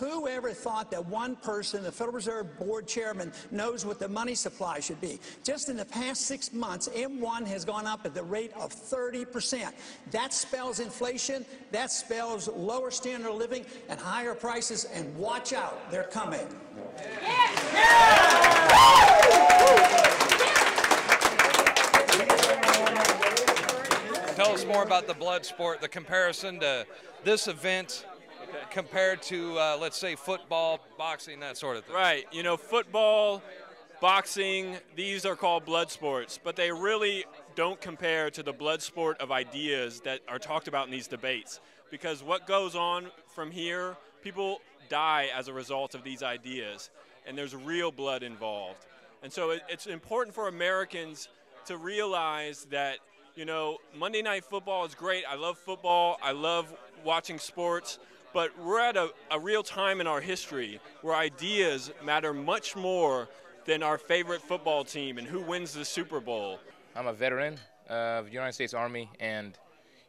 Who ever thought that one person, the Federal Reserve Board chairman, knows what the money supply should be? Just in the past 6 months, M1 has gone up at the rate of 30%. That spells inflation, that spells lower standard of living and higher prices, and watch out, they're coming. Tell us more about the blood sport, the comparison to this event compared to, let's say, football, boxing, that sort of thing. Right. You know, football, boxing, these are called blood sports, but they really don't compare to the blood sport of ideas that are talked about in these debates. Because what goes on from here, people die as a result of these ideas, and there's real blood involved. And so it's important for Americans to realize that, you know, Monday Night Football is great. I love football. I love watching sports. But we're at a real time in our history where ideas matter much more than our favorite football team and who wins the Super Bowl. I'm a veteran of the United States Army, and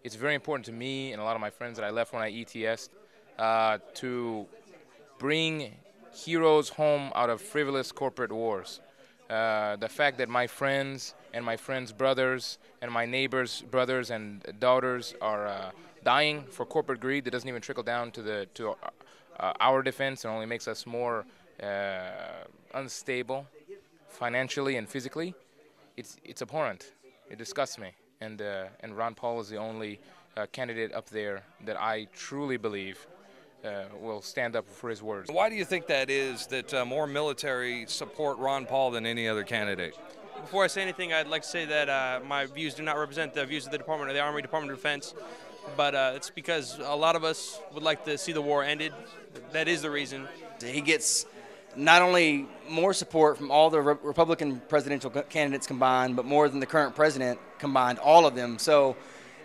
it's very important to me and a lot of my friends that I left when I ETS'd to bring heroes home out of frivolous corporate wars. The fact that my friends and my friends' brothers and my neighbors' brothers and daughters are dying for corporate greed that doesn't even trickle down to our defense and only makes us more unstable financially and physically, it's abhorrent. It disgusts me. And Ron Paul is the only candidate up there that I truly believe will stand up for his words. Why do you think that is, that more military support Ron Paul than any other candidate? Before I say anything, I'd like to say that my views do not represent the views of the Army Department of Defense, but it's because a lot of us would like to see the war ended. That is the reason. He gets not only more support from all the Republican presidential candidates combined, but more than the current president combined, all of them. So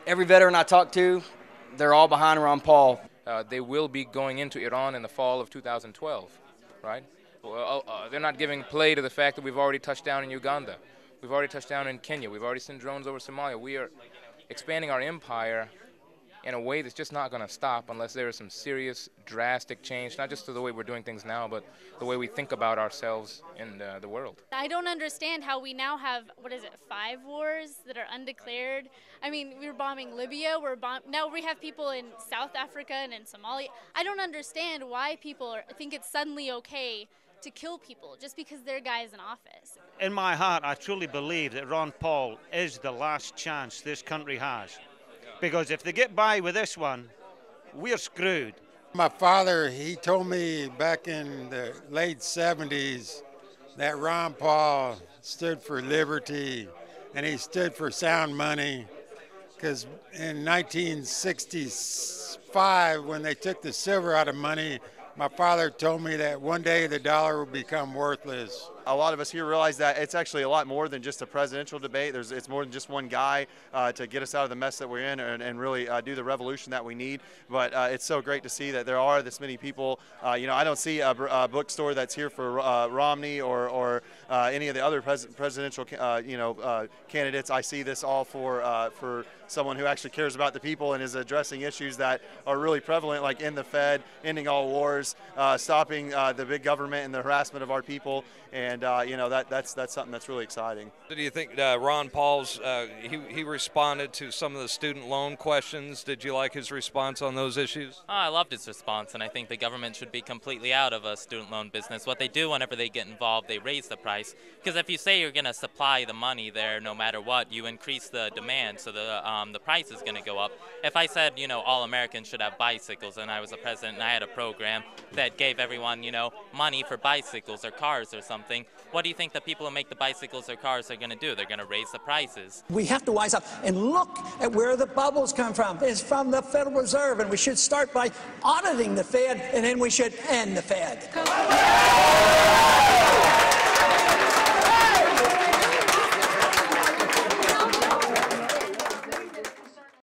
every veteran I talk to, they're all behind Ron Paul. They will be going into Iran in the fall of 2012, right? Well, they're not giving play to the fact that we've already touched down in Uganda. We've already touched down in Kenya. We've already sent drones over Somalia. We are expanding our empire in a way that's just not going to stop unless there is some serious, drastic change, not just to the way we're doing things now, but the way we think about ourselves in the world. I don't understand how we now have, 5 wars that are undeclared. I mean, we were bombing Libya, now we have people in South Africa and in Somalia. I don't understand why people think it's suddenly okay to kill people just because their guy is in office. In my heart, I truly believe that Ron Paul is the last chance this country has. Because if they get by with this one, we're screwed. My father, he told me back in the late 70s that Ron Paul stood for liberty and he stood for sound money. Because in 1965, when they took the silver out of money, my father told me that one day the dollar will become worthless. A lot of us here realize that it's actually a lot more than just a presidential debate. It's more than just one guy to get us out of the mess that we're in and really do the revolution that we need. But it's so great to see that there are this many people. You know, I don't see a bookstore that's here for Romney or any of the other presidential candidates. I see this all for someone who actually cares about the people and is addressing issues that are really prevalent, like in the Fed, ending all wars, stopping the big government and the harassment of our people. And that's something that's really exciting. Do you think Ron Paul's he responded to some of the student loan questions? Did you like his response on those issues? Oh, I loved his response, and I think the government should be completely out of a student loan business. What they do whenever they get involved, they raise the price. Because if you say you're going to supply the money there no matter what, you increase the demand, so the price is going to go up. If I said, all Americans should have bicycles, and I was a president and I had a program that gave everyone, money for bicycles or cars or something, what do you think the people who make the bicycles or cars are going to do? They're going to raise the prices. We have to wise up and look at where the bubbles come from. It's from the Federal Reserve, and we should start by auditing the Fed, and then we should end the Fed.